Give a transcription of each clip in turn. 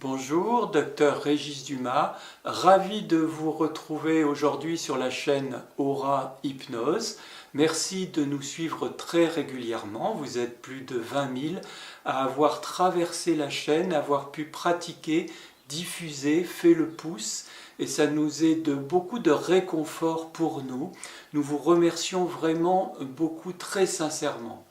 Bonjour, docteur Régis Dumas, ravi de vous retrouver aujourd'hui sur la chaîne Aura Hypnose. Merci de nous suivre très régulièrement, vous êtes plus de 20 000 à avoir traversé la chaîne, à avoir pu pratiquer, diffuser, fait le pouce et ça nous est de beaucoup de réconfort pour nous. Nous vous remercions vraiment beaucoup très sincèrement.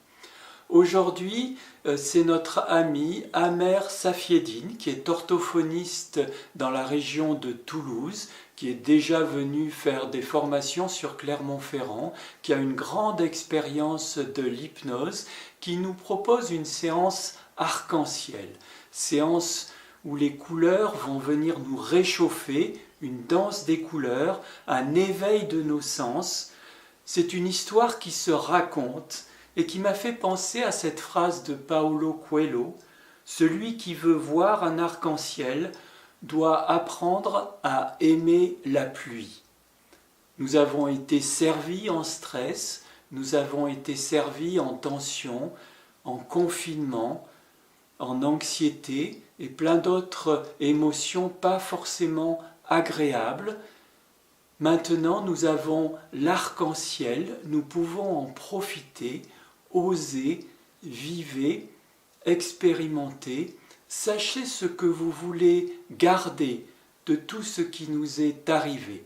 Aujourd'hui, c'est notre ami Amer Safieddine, qui est orthophoniste dans la région de Toulouse, qui est déjà venu faire des formations sur Clermont-Ferrand, qui a une grande expérience de l'hypnose, qui nous propose une séance arc-en-ciel, séance où les couleurs vont venir nous réchauffer, une danse des couleurs, un éveil de nos sens. C'est une histoire qui se raconte et qui m'a fait penser à cette phrase de Paulo Coelho, « Celui qui veut voir un arc-en-ciel doit apprendre à aimer la pluie ». Nous avons été servis en stress, nous avons été servis en tension, en confinement, en anxiété et plein d'autres émotions pas forcément agréables. Maintenant, nous avons l'arc-en-ciel, nous pouvons en profiter, oser, vivez, expérimentez, sachez ce que vous voulez garder de tout ce qui nous est arrivé.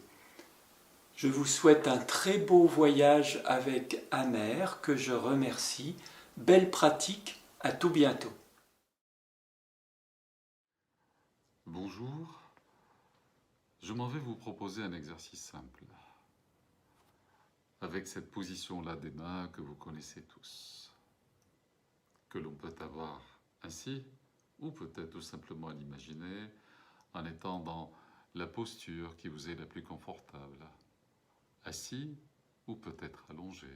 Je vous souhaite un très beau voyage avec Amer, que je remercie. Belle pratique, à tout bientôt. Bonjour, je m'en vais vous proposer un exercice simple, avec cette position-là des mains que vous connaissez tous, que l'on peut avoir ainsi, ou peut-être tout simplement l'imaginer en étant dans la posture qui vous est la plus confortable, assis ou peut-être allongé,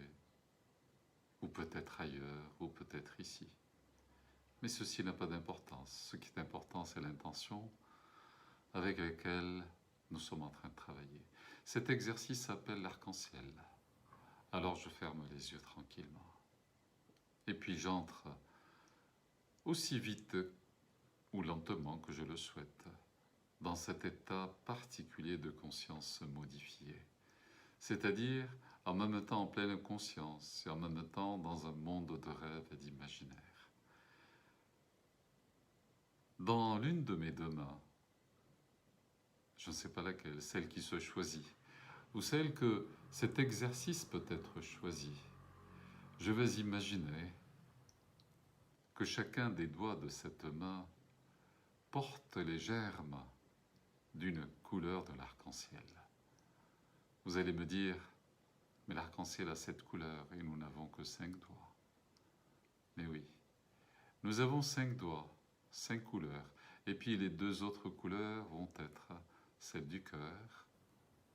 ou peut-être ailleurs, ou peut-être ici. Mais ceci n'a pas d'importance, ce qui est important c'est l'intention avec laquelle nous sommes en train de travailler. Cet exercice s'appelle l'arc-en-ciel. Alors je ferme les yeux tranquillement. Et puis j'entre aussi vite ou lentement que je le souhaite dans cet état particulier de conscience modifiée. C'est-à-dire en même temps en pleine conscience et en même temps dans un monde de rêve et d'imaginaire. Dans l'une de mes deux mains, je ne sais pas laquelle, celle qui se choisit, ou celle que cet exercice peut être choisi, je vais imaginer que chacun des doigts de cette main porte les germes d'une couleur de l'arc-en-ciel. Vous allez me dire, mais l'arc-en-ciel a 7 couleurs et nous n'avons que 5 doigts. Mais oui, nous avons 5 doigts, 5 couleurs, et puis les 2 autres couleurs vont être celle du cœur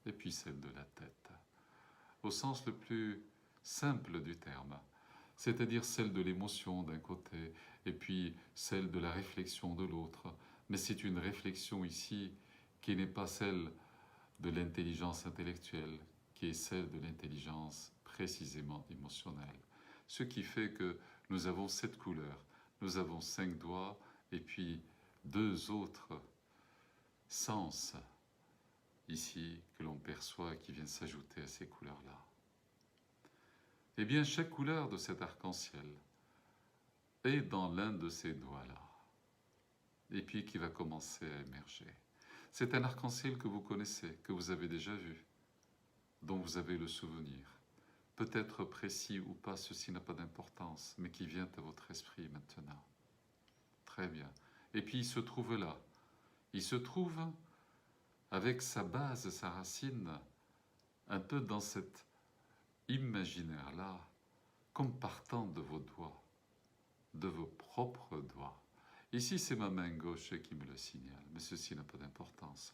et puis celle de la tête, au sens le plus simple du terme, c'est-à-dire celle de l'émotion d'un côté et puis celle de la réflexion de l'autre. Mais c'est une réflexion ici qui n'est pas celle de l'intelligence intellectuelle, qui est celle de l'intelligence précisément émotionnelle. Ce qui fait que nous avons 7 couleurs, nous avons 5 doigts et puis 2 autres sens ici que l'on perçoit qui viennent s'ajouter à ces couleurs-là. Eh bien, chaque couleur de cet arc-en-ciel est dans l'un de ces doigts-là, et puis qui va commencer à émerger. C'est un arc-en-ciel que vous connaissez, que vous avez déjà vu, dont vous avez le souvenir. Peut-être précis ou pas, ceci n'a pas d'importance, mais qui vient à votre esprit maintenant. Très bien. Et puis il se trouve là. Il se trouve avec sa base, sa racine, un peu dans cet imaginaire-là, comme partant de vos doigts, de vos propres doigts. Ici, c'est ma main gauche qui me le signale, mais ceci n'a pas d'importance.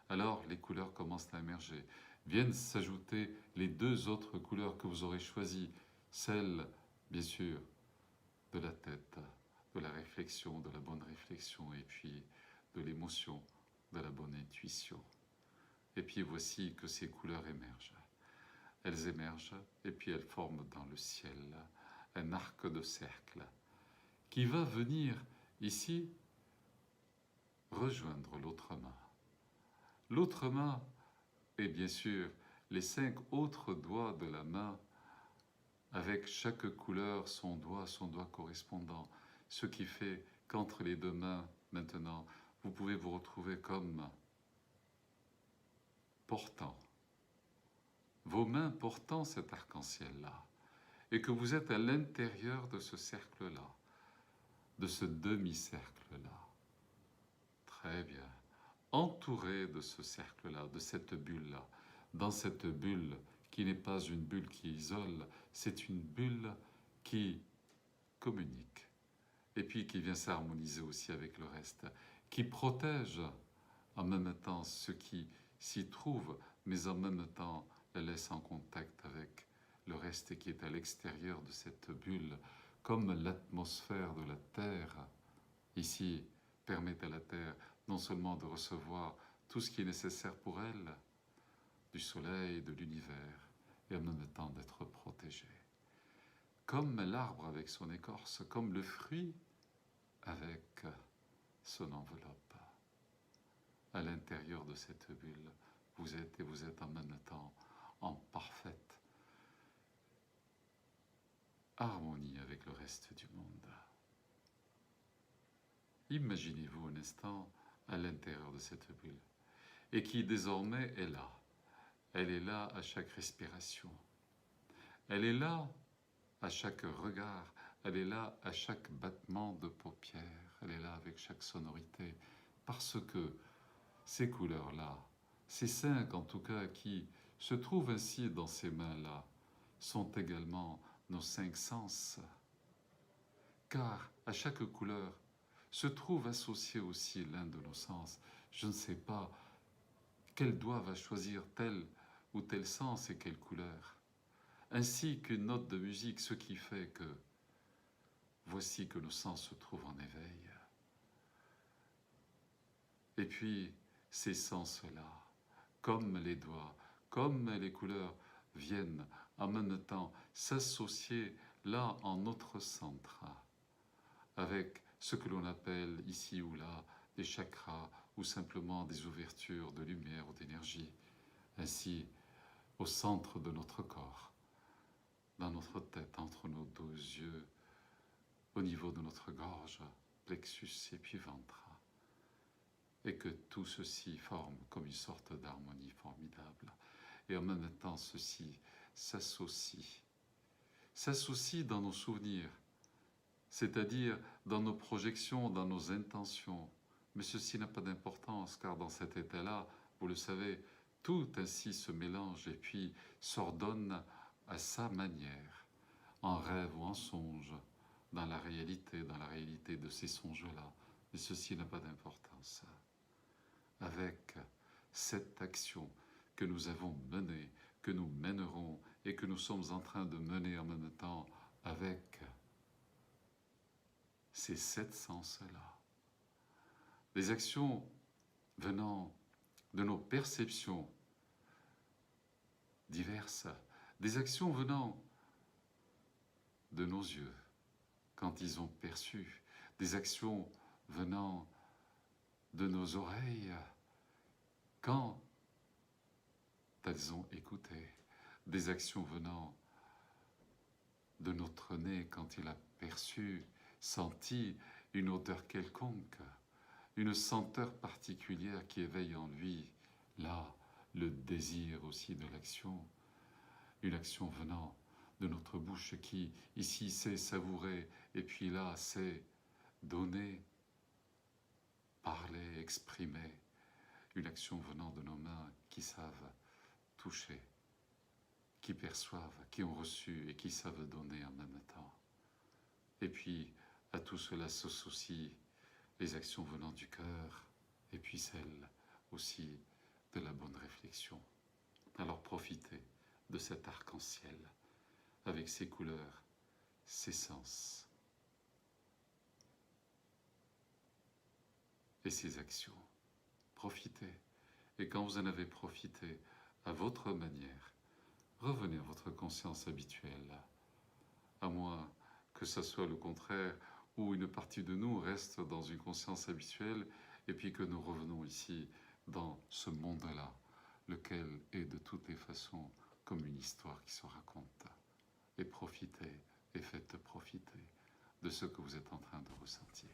Alors, les couleurs commencent à émerger. Viennent s'ajouter les 2 autres couleurs que vous aurez choisies, celle, bien sûr, de la tête, de la réflexion, de la bonne réflexion, et puis de l'émotion, de la bonne intuition. Et puis voici que ces couleurs émergent. Elles émergent et puis elles forment dans le ciel un arc de cercle qui va venir ici rejoindre l'autre main. L'autre main est bien sûr les 5 autres doigts de la main, avec chaque couleur son doigt correspondant, ce qui fait qu'entre les 2 mains, maintenant, vous pouvez vous retrouver comme portant, vos mains portant cet arc-en-ciel-là, et que vous êtes à l'intérieur de ce cercle-là, de ce demi-cercle-là. Très bien. Entouré de ce cercle-là, de cette bulle-là, dans cette bulle qui n'est pas une bulle qui isole, c'est une bulle qui communique, et puis qui vient s'harmoniser aussi avec le reste, qui protège en même temps ce qui s'y trouve, mais en même temps la laisse en contact avec le reste qui est à l'extérieur de cette bulle, comme l'atmosphère de la Terre, ici, permet à la Terre non seulement de recevoir tout ce qui est nécessaire pour elle, du soleil, de l'univers, et en même temps d'être protégée. Comme l'arbre avec son écorce, comme le fruit avec son enveloppe. À l'intérieur de cette bulle, vous êtes et vous êtes en même temps en parfaite harmonie avec le reste du monde. Imaginez-vous un instant à l'intérieur de cette bulle, et qui désormais est là. Elle est là à chaque respiration. Elle est là à chaque regard. Elle est là à chaque battement de paupières. Elle est là avec chaque sonorité. Parce que ces couleurs-là, ces 5 en tout cas qui se trouvent ainsi dans ces mains-là, sont également nos 5 sens. Car à chaque couleur se trouve associé aussi l'un de nos sens. Je ne sais pas quel doigt va choisir tel ou tel sens et quelle couleur. Ainsi qu'une note de musique, ce qui fait que voici que nos sens se trouvent en éveil. Et puis, ces sens-là, comme les doigts, comme les couleurs, viennent en même temps s'associer là en notre centre, avec ce que l'on appelle ici ou là des chakras ou simplement des ouvertures de lumière ou d'énergie, ainsi au centre de notre corps, dans notre tête, entre nos 2 yeux, au niveau de notre gorge, plexus et puis ventre, et que tout ceci forme comme une sorte d'harmonie formidable. Et en même temps, ceci s'associe dans nos souvenirs, c'est-à-dire dans nos projections, dans nos intentions. Mais ceci n'a pas d'importance, car dans cet état-là, vous le savez, tout ainsi se mélange et puis s'ordonne à sa manière, en rêve ou en songe, dans la réalité de ces songes-là. Mais ceci n'a pas d'importance. Avec cette action que nous avons menée, que nous mènerons et que nous sommes en train de mener en même temps avec ces 7 sens-là. Des actions venant de nos perceptions diverses, des actions venant de nos yeux quand ils ont perçu, des actions venant de nos oreilles quand elles ont écouté, des actions venant de notre nez quand il a perçu, senti une odeur quelconque, une senteur particulière qui éveille en lui, là, le désir aussi de l'action, une action venant de notre bouche qui, ici, sait savourer, et puis là, sait donner, parler, exprimer, une action venant de nos mains qui savent toucher, qui perçoivent, qui ont reçu et qui savent donner en même temps. Et puis, à tout cela s'associent les actions venant du cœur, et puis celles aussi de la bonne réflexion. Alors profitez de cet arc-en-ciel, avec ses couleurs, ses sens et ses actions. Profitez, et quand vous en avez profité, à votre manière, revenez à votre conscience habituelle, à moins que ce soit le contraire, où une partie de nous reste dans une conscience habituelle et puis que nous revenons ici dans ce monde-là, lequel est de toutes les façons comme une histoire qui se raconte. Et profitez, et faites profiter de ce que vous êtes en train de ressentir.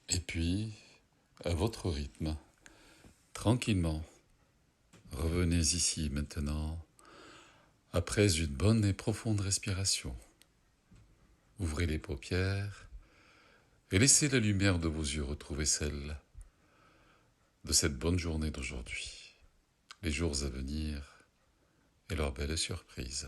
Et puis, à votre rythme, tranquillement, revenez ici maintenant, après une bonne et profonde respiration. Ouvrez les paupières et laissez la lumière de vos yeux retrouver celle de cette bonne journée d'aujourd'hui, les jours à venir et leurs belles surprises.